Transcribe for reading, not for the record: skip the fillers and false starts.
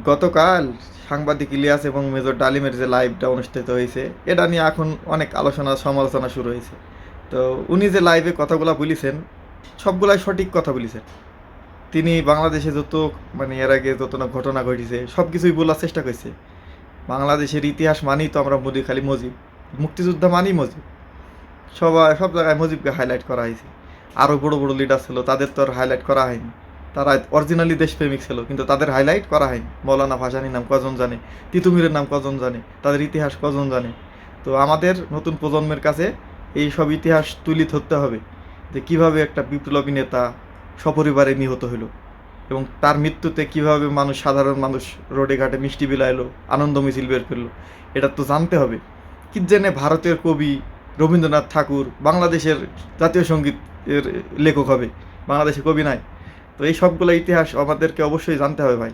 গতকাল সাংবাদিক ইলিয়াস এবং মেজর ডালিমের যে লাইভটা অনুষ্ঠিত হয়েছে এটা নিয়ে এখন অনেক আলোচনা সমালোচনা শুরু হয়েছে। তো উনি যে লাইভে কথাগুলো বলেছেন সবগুলাই সঠিক কথা বলেছেন। তিনি বাংলাদেশে যত এর আগে যত না ঘটনা ঘটেছে সব কিছুই বলার চেষ্টা করছে। বাংলাদেশের ইতিহাস মানেই তো আমরা বলি খালি মজিব, মুক্তিযোদ্ধা মানেই মজিব, সব জায়গায় মজিবকে হাইলাইট করা হয়েছে। আরও বড় বড় লিডার ছিল তাদের তো আর হাইলাইট করা হয়নি, তারা অরিজিনালি দেশপ্রেমিক ছিল কিন্তু তাদের হাইলাইট করা হয়নি। মৌলানা ভাসানীর নাম কজন জানে, তিতুমিরের নাম কজন জানে, তাদের ইতিহাস কজন জানে। তো আমাদের নতুন প্রজন্মের কাছে এই সব ইতিহাস তুলে ধরতে হবে যে কীভাবে একটা বিপ্লবী নেতা সপরিবারে নিহত হলো এবং তার মৃত্যুতে কিভাবে সাধারণ মানুষ রোডে ঘাটে মিষ্টি বিলাইলো, আনন্দ মিছিল বের করলো, এটা তো জানতে হবে। কি জেনে ভারতের কবি রবীন্দ্রনাথ ঠাকুর বাংলাদেশের জাতীয় সঙ্গীতের লেখক হবে, বাংলাদেশে কবি নাই? তো এই সবগুলো ইতিহাস আমাদেরকে অবশ্যই জানতে হবে ভাই।